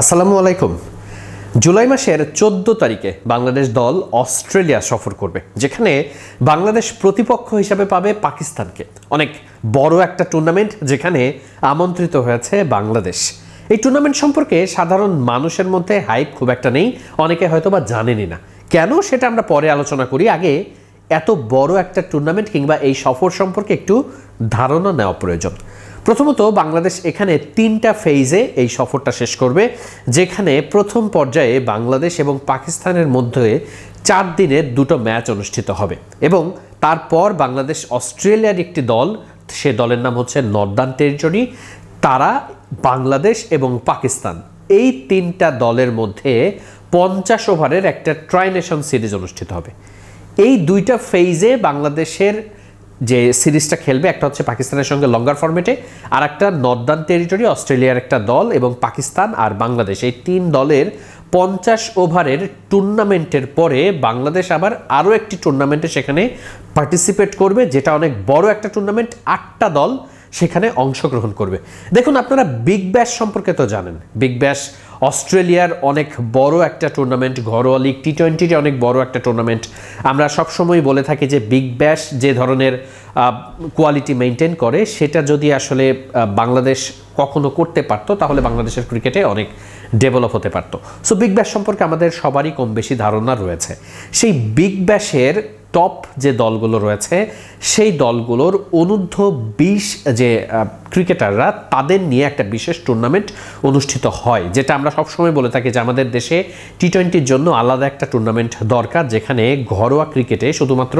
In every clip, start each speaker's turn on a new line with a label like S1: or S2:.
S1: আসসালামু আলাইকুম। জুলাই মাসের 14 তারিখে বাংলাদেশ দল অস্ট্রেলিয়া সফর করবে, যেখানে বাংলাদেশ প্রতিপক্ষ হিসাবে পাবে পাকিস্তানকে। অনেক বড় একটা টুর্নামেন্ট যেখানে আমন্ত্রিত হয়েছে বাংলাদেশ। এই টুর্নামেন্ট সম্পর্কে সাধারণ মানুষের মধ্যে হাইপ খুব একটা নেই, অনেকে হয়তো বা জানেনই না। কেন সেটা আমরা পরে আলোচনা করি, আগে এত বড় একটা টুর্নামেন্ট কিংবা এই সফর সম্পর্কে একটু ধারণা নেওয়া প্রয়োজন। প্রথমত বাংলাদেশ এখানে 3টা ফেজে এই সফরটা শেষ করবে, যেখানে প্রথম পর্যায়ে বাংলাদেশ এবং পাকিস্তানের মধ্যে 4 দিনের 2টো ম্যাচ অনুষ্ঠিত হবে এবং তারপর বাংলাদেশ অস্ট্রেলিয়ার একটি দল, সে দলের নাম হচ্ছে নর্দার্ন টেরিটরি, তারা বাংলাদেশ এবং পাকিস্তান এই 3টা দলের মধ্যে 50 ওভারের একটা ট্রাই নেশন সিরিজ অনুষ্ঠিত হবে। এই 2টা ফেজে বাংলাদেশের যে সিরিজটা খেলবে, একটা হচ্ছে পাকিস্তানের সঙ্গে লঙ্গার ফরম্যাটে, আর একটা নর্দার্ন টেরিটরি অস্ট্রেলিয়ার একটা দল এবং পাকিস্তান আর বাংলাদেশ, এই 3 দলের 50 ওভারের টুর্নামেন্টের পরে বাংলাদেশ আবার আরও একটি টুর্নামেন্টে সেখানে পার্টিসিপেট করবে, যেটা অনেক বড় একটা টুর্নামেন্ট। 8টা দল সেখানে অংশগ্রহণ করবে। দেখুন, আপনারা বিগ ব্যাশ সম্পর্কে তো জানেন। বিগ ব্যাশ অস্ট্রেলিয়ার অনেক বড় একটা টুর্নামেন্ট, ঘরোয়া লিগ টি-20 অনেক বড় একটা টুর্নামেন্ট। আমরা সবসময় বলে থাকি যে বিগ ব্যাশ যে ধরনের কোয়ালিটি মেনটেন করে, সেটা যদি আসলে বাংলাদেশ কখনো করতে পারতো তাহলে বাংলাদেশের ক্রিকেটে অনেক ডেভেলপ হতে পারতো। সো বিগ ব্যাশ সম্পর্কে আমাদের সবারই কম বেশি ধারণা রয়েছে। সেই বিগ ব্যাশের টপ যে দলগুলো রয়েছে, সেই দলগুলোর অনূর্ধ্ব 20 যে ক্রিকেটাররা, তাদের নিয়ে একটা বিশেষ টুর্নামেন্ট অনুষ্ঠিত হয়, যেটা আমরা সবসময় বলে থাকি যে আমাদের দেশে টি-20-র জন্য আলাদা একটা টুর্নামেন্ট দরকার, যেখানে ঘরোয়া ক্রিকেটে শুধুমাত্র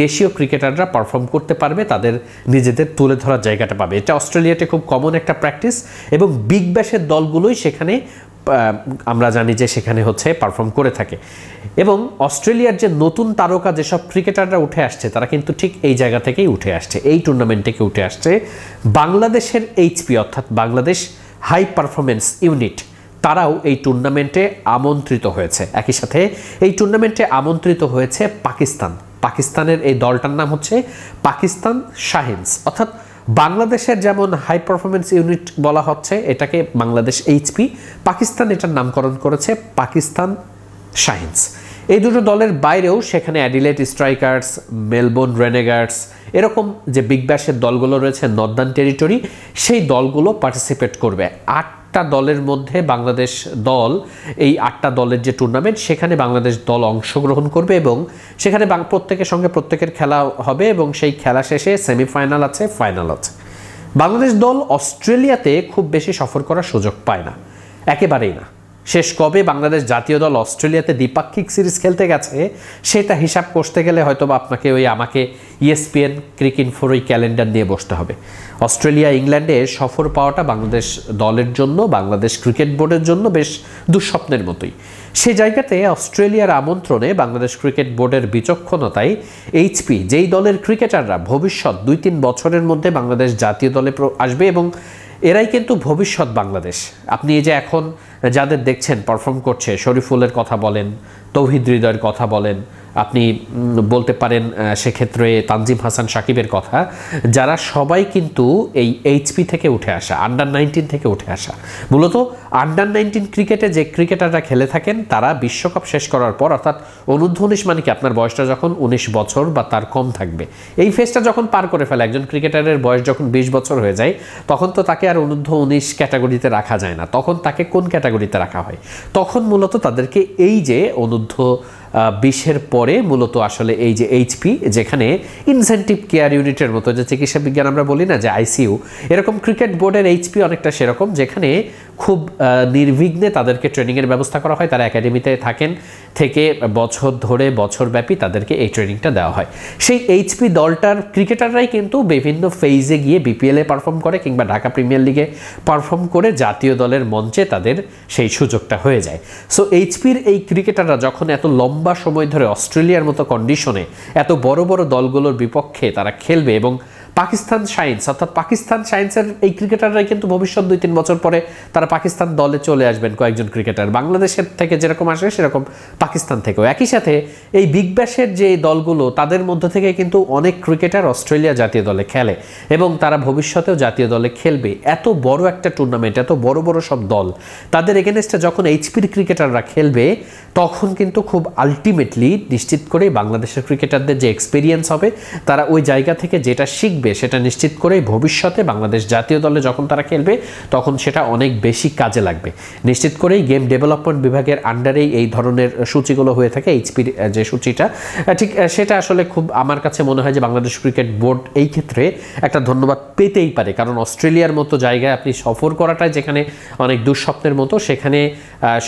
S1: দেশীয় ক্রিকেটাররা পারফর্ম করতে পারবে, তাদের নিজেদের তুলে ধরার জায়গাটা পাবে। এটা অস্ট্রেলিয়াতে খুব কমন একটা প্র্যাকটিস এবং বিগ ব্যাশের দলগুলোই সেখানে আমরা জানি যে সেখানে হচ্ছে পারফর্ম করে থাকে। এবং অস্ট্রেলিয়ার যে নতুন তারকা যেসব ক্রিকেটাররা উঠে আসছে, তারা কিন্তু ঠিক এই জায়গা থেকেই উঠে আসছে, এই টুর্নামেন্ট থেকে উঠে আসছে। বাংলাদেশের এইচপি অর্থাৎ বাংলাদেশ হাই পারফরমেন্স ইউনিট, তারাও এই টুর্নামেন্টে আমন্ত্রিত হয়েছে। একই সাথে এই টুর্নামেন্টে আমন্ত্রিত হয়েছে পাকিস্তান। পাকিস্তানের এই দলটার নাম হচ্ছে পাকিস্তান শাহিনস। অর্থাৎ বাংলাদেশের যেমন হাই পারফরমেন্স ইউনিট বলা হচ্ছে, এটাকে বাংলাদেশ এইচপি, পাকিস্তান এটার নামকরণ করেছে পাকিস্তান শাহিনস। এই দুটো দলের বাইরেও সেখানে অ্যাডিলেড স্ট্রাইকার্স, মেলবোর্ন রেনেগার্ডস, এরকম যে বিগ ব্যাশের দলগুলো রয়েছে নর্দার্ন টেরিটরি, সেই দলগুলো পার্টিসিপেট করবে। 8টা দলের মধ্যে বাংলাদেশ দল, এই 8টা দলের যে টুর্নামেন্ট, সেখানে বাংলাদেশ দল অংশগ্রহণ করবে এবং সেখানে প্রত্যেকের সঙ্গে প্রত্যেকের খেলা হবে এবং সেই খেলা শেষে সেমিফাইনাল আছে, ফাইনাল আছে। বাংলাদেশ দল অস্ট্রেলিয়াতে খুব বেশি সফর করার সুযোগ পায় না, একেবারেই না। শেষ কবে বাংলাদেশ জাতীয় দল অস্ট্রেলিয়াতে দ্বিপাক্ষিক সিরিজ খেলতে গেছে, সেটা হিসাব করতে গেলে হয়তো বা আপনাকে আমাকে ESPN ক্রিকইনফোর ওই ক্যালেন্ডার নিয়ে বসতে হবে। অস্ট্রেলিয়া ইংল্যান্ডে সফর পাওয়াটা বাংলাদেশ দলের জন্য, বাংলাদেশ ক্রিকেট বোর্ডের জন্য বেশ দুঃস্বপ্নের মতোই। সে জায়গাতে অস্ট্রেলিয়ার আমন্ত্রণে বাংলাদেশ ক্রিকেট বোর্ডের বিচক্ষণতায় এইচপি, যেই দলের ক্রিকেটাররা ভবিষ্যৎ 2-3 বছরের মধ্যে বাংলাদেশ জাতীয় দলে আসবে এবং এরাই কিন্তু ভবিষ্যৎ বাংলাদেশ। আপনি এই যে এখন যাদের দেখছেন পারফর্ম করছে, শরীফুলের কথা বলেন, তৌহিদ হৃদয়ের কথা বলেন, আপনি বলতে পারেন সেক্ষেত্রে তানজিম হাসান সাকিবের কথা, যারা সবাই কিন্তু এই এইচপি থেকে উঠে আসা, আন্ডার-19 থেকে উঠে আসা। মূলত আন্ডার-19 ক্রিকেটে যে ক্রিকেটাররা খেলে থাকেন, তারা বিশ্বকাপ শেষ করার পর, অর্থাৎ অনূর্ধ্ব-19 মানে কি, আপনার বয়সটা যখন 19 বছর বা তার কম থাকবে, এই ফেজটা যখন পার করে ফেলে, একজন ক্রিকেটারের বয়স যখন 20 বছর হয়ে যায়, তখন তো তাকে আর অনূর্ধ্ব-19 ক্যাটাগরিতে রাখা যায় না। তখন তাকে কোন ক্যাটাগরিতে রাখা হয়? তখন মূলত তাদেরকে এই যে অনূর্ধ্ব-20-এর পরে মূলত আসলে এই যে এইচপি, যেখানে ইনসেন্টিভ কেয়ার ইউনিটের মতো, যে চিকিৎসা বিজ্ঞান আমরা বলি না যে আইসিইউ, এরকম ক্রিকেট বোর্ডের এইচপি অনেকটা সেরকম, যেখানে খুব নির্বিঘ্নে তাদেরকে ট্রেনিংয়ের ব্যবস্থা করা হয়। তারা একাডেমিতে থেকে বছর ধরে, বছরব্যাপী তাদেরকে এই ট্রেনিংটা দেওয়া হয়। সেই এইচপি দলটার ক্রিকেটাররাই কিন্তু বিভিন্ন ফেজে গিয়ে বিপিএলে পারফর্ম করে কিংবা ঢাকা প্রিমিয়ার লিগে পারফর্ম করে জাতীয় দলের মঞ্চে তাদের সেই সুযোগটা হয়ে যায়। সো এইচপির এই ক্রিকেটাররা যখন এত লম্বা সময় ধরে অস্ট্রেলিয়ার মতো কন্ডিশনে এত বড় বড় দলগুলোর বিপক্ষে তারা খেলবে এবং পাকিস্তান শাইন্স, অর্থাৎ পাকিস্তান শাইন্সের এই ক্রিকেটাররাই কিন্তু ভবিষ্যৎ 2-3 বছর পরে তারা পাকিস্তান দলে চলে আসবেন। কয়েকজন ক্রিকেটার বাংলাদেশের থেকে যেরকম আসে সেরকম পাকিস্তান থেকেও। একই সাথে এই বিগ ব্যাশের যে দলগুলো তাদের মধ্যে থেকে কিন্তু অনেক ক্রিকেটার অস্ট্রেলিয়া জাতীয় দলে খেলে এবং তারা ভবিষ্যতেও জাতীয় দলে খেলবে। এত বড় একটা টুর্নামেন্ট, এত বড় বড় সব দল, তাদের এগেনস্টে যখন এইচপির ক্রিকেটাররা খেলবে তখন কিন্তু খুব আলটিমেটলি নিশ্চিত করেই বাংলাদেশের ক্রিকেটারদের যে এক্সপিরিয়েন্স হবে, তারা ওই জায়গা থেকে যেটা শিখবে সেটা নিশ্চিত করেই ভবিষ্যতে বাংলাদেশ জাতীয় দলে যখন তারা খেলবে তখন সেটা অনেক বেশি কাজে লাগবে। নিশ্চিত করেই গেম ডেভেলপমেন্ট বিভাগের আন্ডারেই এই ধরনের সূচিগুলো হয়ে থাকে। এইচপির যে সূচিটা ঠিক সেটা আসলে খুব আমার কাছে মনে হয় যে বাংলাদেশ ক্রিকেট বোর্ড এই ক্ষেত্রে একটা ধন্যবাদ পেতেই পারে, কারণ অস্ট্রেলিয়ার মতো জায়গায় আপনি সফর করাটাই যেখানে অনেক দুঃস্বপ্নের মতো, সেখানে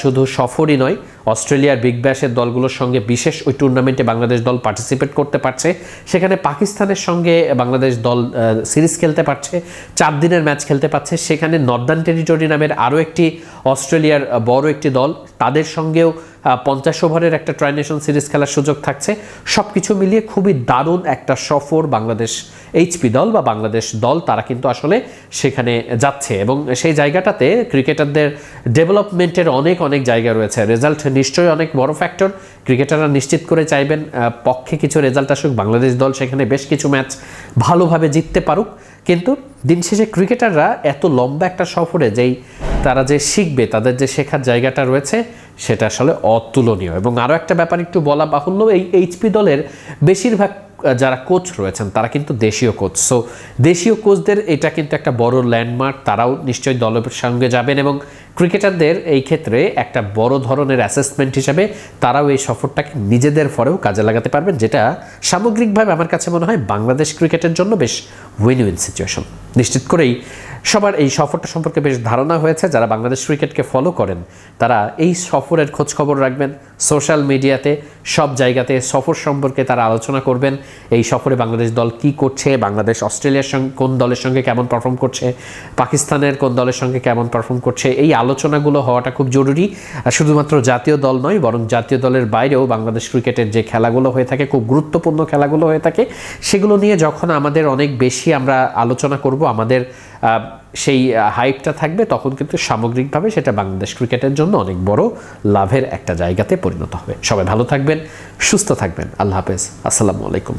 S1: শুধু সফরই নয়, অস্ট্রেলিয়ার বিগ ব্যাশের দলগুলোর সঙ্গে বিশেষ ওই টুর্নামেন্টে বাংলাদেশ দল পার্টিসিপেট করতে পারছে, সেখানে পাকিস্তানের সঙ্গে বাংলাদেশ দল সিরিজ খেলতে পারছে, 4 দিনের ম্যাচ খেলতে পারছে, সেখানে নর্দার্ন টেরিটরি নামের আরও একটি অস্ট্রেলিয়ার বড় একটি দল, তাদের সঙ্গেও 50 ওভারের একটা ট্রাইনেশন সিরিজ খেলার সুযোগ থাকছে। সব কিছু মিলিয়ে খুবই দারুণ একটা সফর বাংলাদেশ এইচপি দল বা বাংলাদেশ দল তারা কিন্তু আসলে সেখানে যাচ্ছে এবং সেই জায়গাটাতে ক্রিকেটারদের ডেভেলপমেন্টের অনেক অনেক জায়গা রয়েছে। রেজাল্ট নিশ্চয়ই অনেক বড় ফ্যাক্টর, ক্রিকেটাররা নিশ্চিত করে চাইবেন পক্ষে কিছু রেজাল্ট আসুক, বাংলাদেশ দল সেখানে বেশ কিছু ম্যাচ ভালোভাবে জিততে পারুক, কিন্তু দিন শেষে ক্রিকেটাররা এত লম্বা একটা সফরে যেই তারা যে শিখবে, তাদের যে শেখার জায়গাটা রয়েছে সেটা আসলে অতুলনীয়। এবং আরও একটা ব্যাপার একটু বলা বাহুল্য, এই এইচপি দলের বেশিরভাগ যারা কোচ রয়েছেন তারা কিন্তু দেশীয় কোচ। সো দেশীয় কোচদের এটা কিন্তু একটা বড় ল্যান্ডমার্ক, তারাও নিশ্চয়ই দলের সঙ্গে যাবেন এবং ক্রিকেটারদের এই ক্ষেত্রে একটা বড় ধরনের অ্যাসেসমেন্ট হিসাবে তারাও এই সফরটাকে নিজেদের ফরেও কাজে লাগাতে পারবেন, যেটা সামগ্রিকভাবে আমার কাছে মনে হয় বাংলাদেশ ক্রিকেটের জন্য বেশ উইন উইন সিচুয়েশন। নিশ্চিত করেই সবার এই সফরটা সম্পর্কে বেশ ধারণা হয়েছে। যারা বাংলাদেশ ক্রিকেটকে ফলো করেন তারা এই সফরের খোঁজ খবর রাখবেন, সোশ্যাল মিডিয়াতে সব জায়গাতে সফর সম্পর্কে তারা আলোচনা করবেন। এই সফরে বাংলাদেশ দল কি করছে, বাংলাদেশ অস্ট্রেলিয়ার সঙ্গে কোন দলের সঙ্গে কেমন পারফর্ম করছে, পাকিস্তানের কোন দলের সঙ্গে কেমন পারফর্ম করছে, এই আলোচনাগুলো হওয়াটা খুব জরুরি। শুধুমাত্র জাতীয় দল নয়, বরং জাতীয় দলের বাইরেও বাংলাদেশ ক্রিকেটের যে খেলাগুলো হয়ে থাকে, খুব গুরুত্বপূর্ণ খেলাগুলো হয়ে থাকে, সেগুলো নিয়ে যখন আমাদের অনেক বেশি আমরা আলোচনা করব, আমাদের সেই হাইপটা থাকবে, তখন কিন্তু সামগ্রিকভাবে সেটা বাংলাদেশ ক্রিকেটের জন্য অনেক বড় লাভের একটা জায়গাতে পরিণত হবে। সবাই ভালো থাকবেন, সুস্থ থাকবেন। আল্লাহ হাফেজ, আসসালামু আলাইকুম।